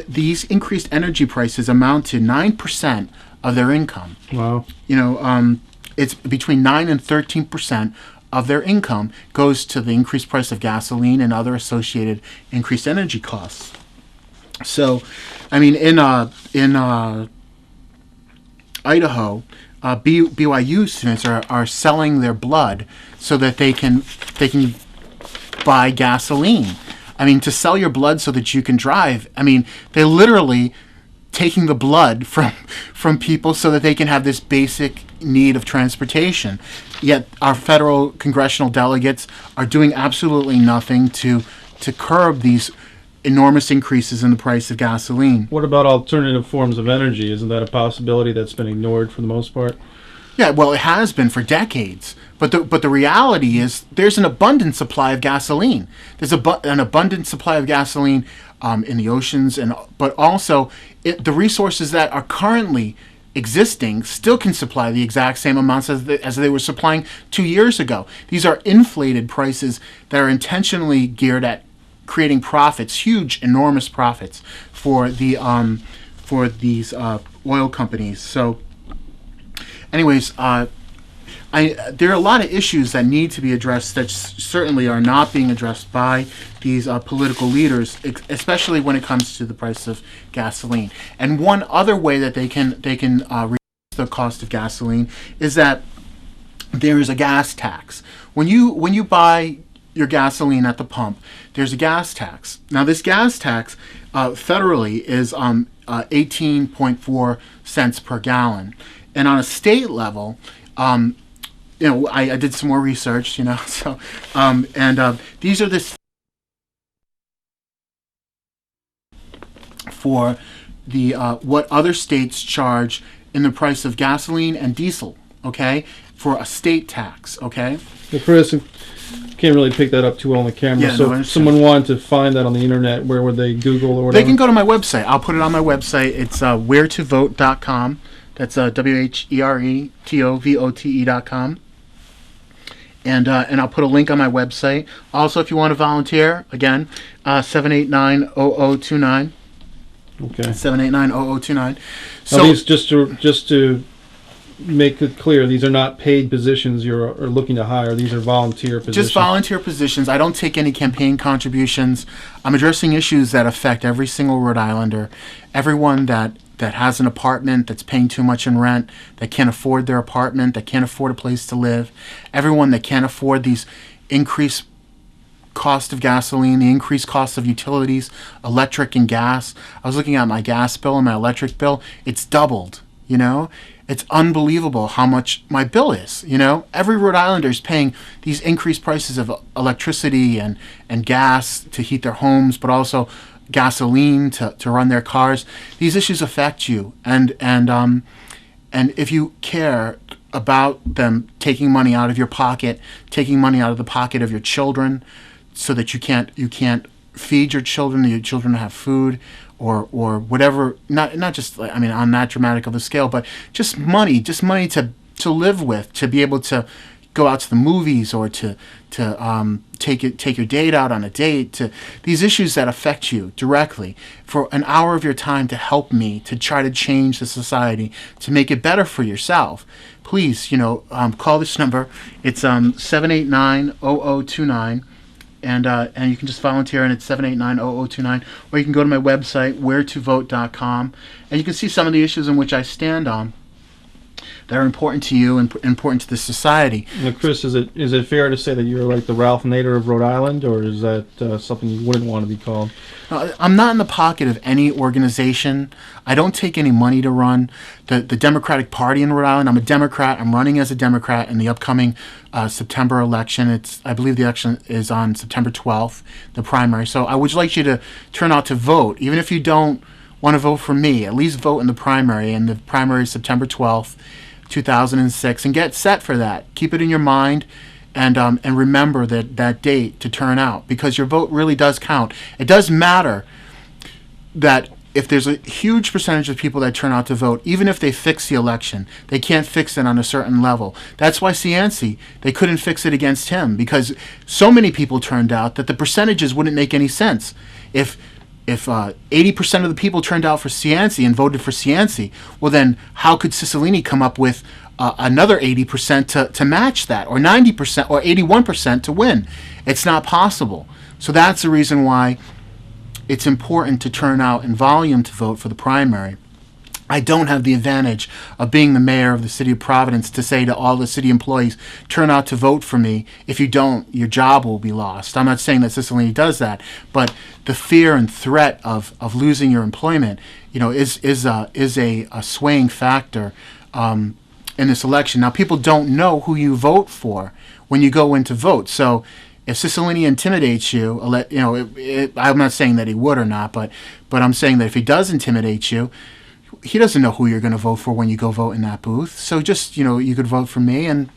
These increased energy prices amount to 9% of their income. Wow. It's between 9 and 13% of their income goes to the increased price of gasoline and other associated increased energy costs. So, I mean, in Idaho, BYU students are selling their blood so that they can buy gasoline. I mean, to sell your blood so that you can drive. I mean, they're literally taking the blood from people so that they can have this basic need of transportation. Yet our federal congressional delegates are doing absolutely nothing to curb these enormous increases in the price of gasoline. What about alternative forms of energy? Isn't that a possibility that's been ignored for the most part? Yeah, well, it has been for decades. But the reality is there's an abundant supply of gasoline. There's an abundant supply of gasoline in the oceans, but also the resources that are currently existing still can supply the exact same amounts as they were supplying 2 years ago. These are inflated prices that are intentionally geared at creating profits, huge, enormous profits for the for these oil companies. So, anyways, there are a lot of issues that need to be addressed that certainly are not being addressed by these political leaders, especially when it comes to the price of gasoline. And one other way that they can reduce the cost of gasoline is that there is a gas tax. When you buy your gasoline at the pump, there's a gas tax. Now, this gas tax federally is 18.4 cents per gallon, and on a state level, I did some more research, so these are the for the what other states charge in the price of gasoline and diesel, okay, for a state tax, okay. Well, Chris, can't really pick that up too well on the camera. Yeah, so no, if someone wanted to find that on the internet, where would they Google or whatever? They can go to my website. I'll put it on my website. It's wheretovote.com. That's WHERETOVOTE.com. And I'll put a link on my website. Also, if you want to volunteer, again, 789-0029. Okay. 789-0029. So now these, just to make it clear, these are not paid positions you're looking to hire. These are volunteer positions. Just volunteer positions. I don't take any campaign contributions. I'm addressing issues that affect every single Rhode Islander, everyone that has an apartment that's paying too much in rent, that can't afford their apartment, that can't afford a place to live, everyone that can't afford these increased cost of gasoline, the increased cost of utilities, electric and gas. I was looking at my gas bill and my electric bill. It's doubled, It's unbelievable how much my bill is, Every Rhode Islander is paying these increased prices of electricity and gas to heat their homes, but also gasoline to run their cars. These issues affect you, and if you care about them taking money out of your pocket, taking money out of the pocket of your children, so that you can't feed your children have food or whatever. Not just on that dramatic of a scale, but just money to live with, to be able to go out to the movies or to take your date out on a date, to these issues that affect you directly, for an hour of your time to help me to try to change the society, to make it better for yourself. Please, call this number. It's 789-0029. And you can just volunteer, and it's 789-0029. Or you can go to my website, wheretovote.com, and you can see some of the issues in which I stand on that are important to you and important to the society. Now, Chris, is it fair to say that you're like the Ralph Nader of Rhode Island, or is that something you wouldn't want to be called? I'm not in the pocket of any organization. I don't take any money to run the Democratic Party in Rhode Island. I'm a Democrat. I'm running as a Democrat in the upcoming September election. I believe the election is on September 12th, the primary. So I would like you to turn out to vote. Even if you don't want to vote for me, at least vote in the primary. And the primary is September 12th, 2006. And get set for that. Keep it in your mind. And remember that date to turn out, because your vote really does count. It does matter that if there's a huge percentage of people that turn out to vote, even if they fix the election, they can't fix it on a certain level. That's why Cianci, they couldn't fix it against him, because so many people turned out that the percentages wouldn't make any sense. If 80% of the people turned out for Cianci and voted for Cianci, well then how could Cicilline come up with another 80% to match that, or 90% or 81% to win? It's not possible. So that's the reason why it's important to turn out in volume to vote for the primary. I don't have the advantage of being the mayor of the city of Providence to say to all the city employees, turn out to vote for me. If you don't, your job will be lost. I'm not saying that Cicilline does that, but the fear and threat of losing your employment, is a swaying factor in this election. Now, people don't know who you vote for when you go in to vote. So if Cicilline intimidates you, I'm not saying that he would or not, but I'm saying that if he does intimidate you, he doesn't know who you're going to vote for when you go vote in that booth. So just, you could vote for me, and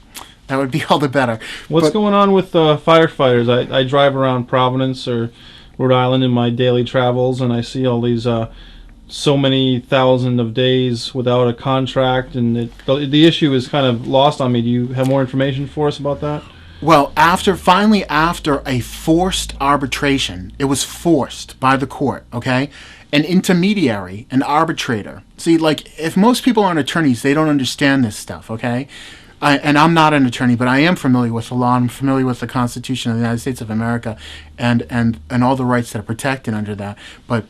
that would be all the better. What's going on with firefighters? I drive around Providence or Rhode Island in my daily travels, and I see all these so many thousand of days without a contract, and the issue is kind of lost on me. Do you have more information for us about that? Well, finally after a forced arbitration, it was forced by the court, okay? An intermediary, an arbitrator. See, like, if most people aren't attorneys, they don't understand this stuff, okay? And I'm not an attorney, but I am familiar with the law. I'm familiar with the Constitution of the United States of America and all the rights that are protected under that. But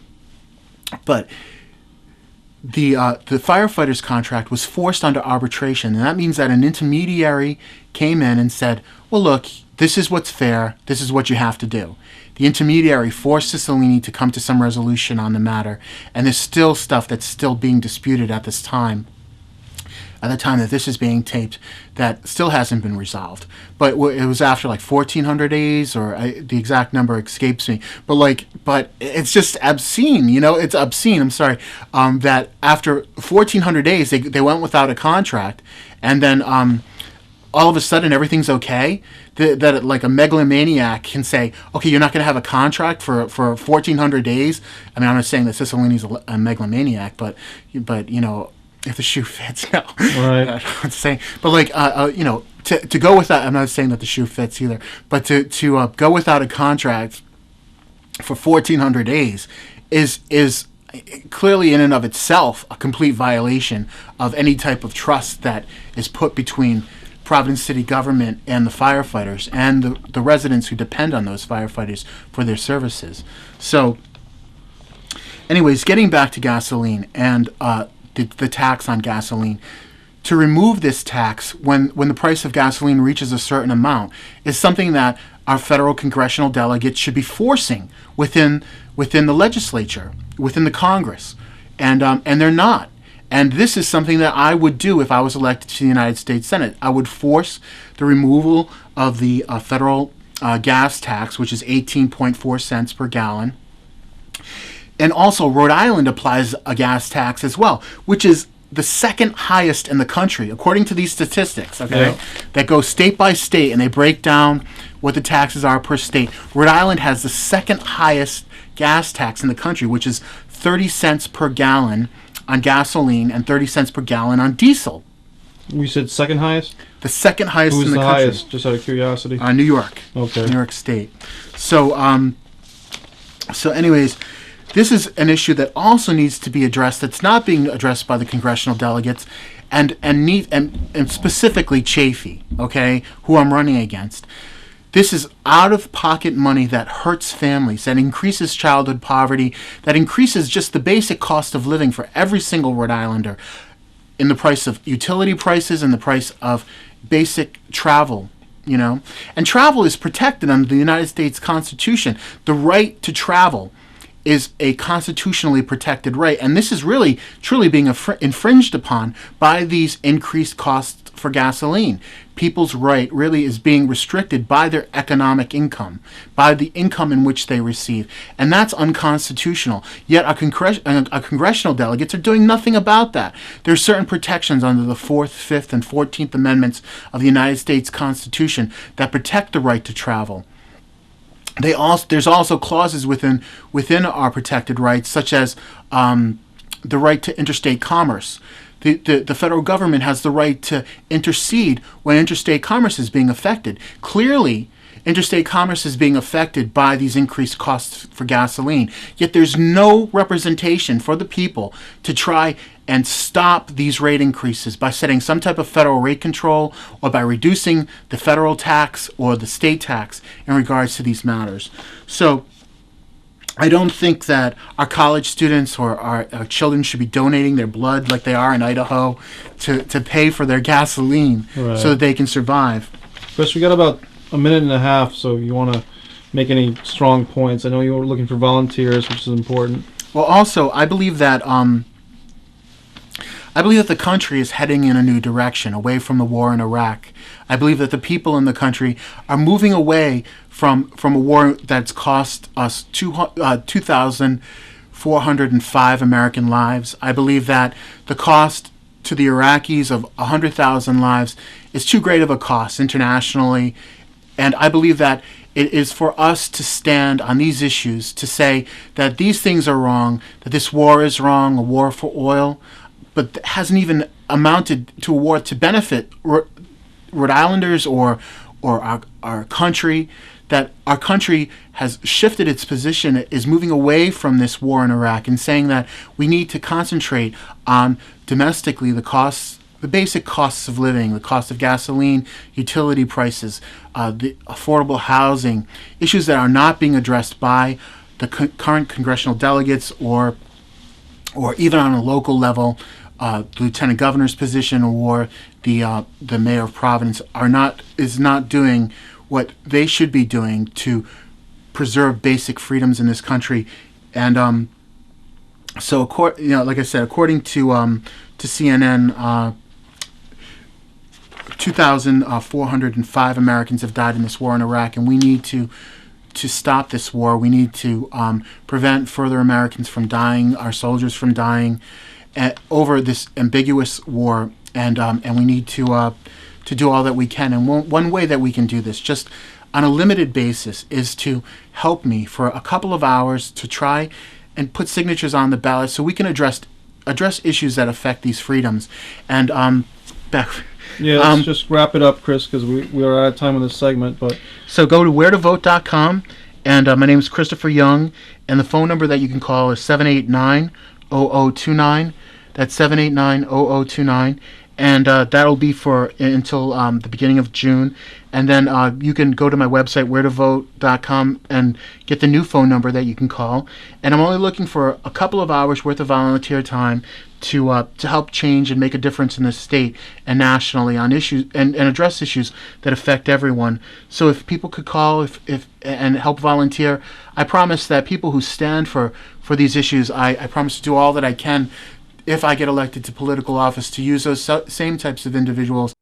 the firefighters' contract was forced under arbitration, and that means that an intermediary came in and said, well, look, this is what's fair. This is what you have to do. The intermediary forced Cicilline to come to some resolution on the matter, and there's still stuff that's still being disputed at this time. At the time that this is being taped, that still hasn't been resolved. But it was after like 1,400 days, or the exact number escapes me. But it's just obscene, you know. It's obscene. I'm sorry. That after 1,400 days, they went without a contract, and then all of a sudden everything's okay. That like a megalomaniac can say, okay, you're not going to have a contract for 1,400 days. I mean, I'm not saying that Cicilline's a megalomaniac, but you know. If the shoe fits, no. Right. I'm saying, but like, you know, to go without. I'm not saying that the shoe fits either, but to go without a contract for 1,400 days is clearly in and of itself a complete violation of any type of trust that is put between Providence city government and the firefighters and the residents who depend on those firefighters for their services. So, anyways, getting back to gasoline and the tax on gasoline. To remove this tax when the price of gasoline reaches a certain amount is something that our federal congressional delegates should be forcing within the legislature, within the Congress, and they're not. And this is something that I would do if I was elected to the United States Senate. I would force the removal of the federal gas tax, which is 18.4 cents per gallon. And also, Rhode Island applies a gas tax as well, which is the second highest in the country, according to these statistics, okay, Yeah. that go state by state, and they break down what the taxes are per state. Rhode Island has the second highest gas tax in the country, which is 30 cents per gallon on gasoline and 30 cents per gallon on diesel. We said second highest? The second highest Who's in the the country. highest, just out of curiosity? New York. Okay. New York State. So anyways, this is an issue that also needs to be addressed. That's not being addressed by the congressional delegates, and specifically Chafee, okay, who I'm running against. This is out-of-pocket money that hurts families, that increases childhood poverty, that increases just the basic cost of living for every single Rhode Islander, in the price of utility prices and the price of basic travel. You know, and travel is protected under the United States Constitution. The right to travel is a constitutionally protected right, and this is really truly being infringed upon by these increased costs for gasoline. People's right really is being restricted by their economic income, by the income in which they receive, and that's unconstitutional. Yet our congressional delegates are doing nothing about that. There are certain protections under the 4th, 5th, and 14th Amendments of the United States Constitution that protect the right to travel. There's also clauses within our protected rights, such as the right to interstate commerce. The federal government has the right to intercede when interstate commerce is being affected. Clearly, interstate commerce is being affected by these increased costs for gasoline. Yet there's no representation for the people to try and stop these rate increases by setting some type of federal rate control or by reducing the federal tax or the state tax in regards to these matters. So I don't think that our college students or our children should be donating their blood like they are in Idaho to pay for their gasoline so that they can survive. Chris, we got about a minute and a half, so if you want to make any strong points. I know you were looking for volunteers, which is important. Well, also, I believe that the country is heading in a new direction, away from the war in Iraq. I believe that the people in the country are moving away from a war that's cost us 2,405 American lives. I believe that the cost to the Iraqis of 100,000 lives is too great of a cost internationally. And I believe that it is for us to stand on these issues, to say that these things are wrong, that this war is wrong, a war for oil, but hasn't even amounted to a war to benefit Rhode Islanders or or our country, that our country has shifted its position, is moving away from this war in Iraq and saying that we need to concentrate on domestically the basic costs of living, the cost of gasoline, utility prices, the affordable housing, issues that are not being addressed by the current congressional delegates or even on a local level. The lieutenant governor's position or the mayor of Providence is not doing what they should be doing to preserve basic freedoms in this country. And so, like I said, according to CNN, 2,405 Americans have died in this war in Iraq, and we need to stop this war. We need to prevent further Americans from dying, our soldiers from dying over this ambiguous war, and we need to do all that we can. And one way that we can do this, just on a limited basis, is to help me for a couple of hours to try and put signatures on the ballot so we can address issues that affect these freedoms. And let's just wrap it up, Chris, because we are out of time on this segment. But so go to wheretovote.com, and my name is Christopher Young, and the phone number that you can call is 789-0029. That's 789-0029. And that'll be for until the beginning of June. And then you can go to my website, wheretovote.com, and get the new phone number that you can call. And I'm only looking for a couple of hours worth of volunteer time to help change and make a difference in the state and nationally on issues and address issues that affect everyone. So if people could call and help volunteer, I promise that people who stand for these issues, I promise to do all that I can, if I get elected to political office, to use those same types of individuals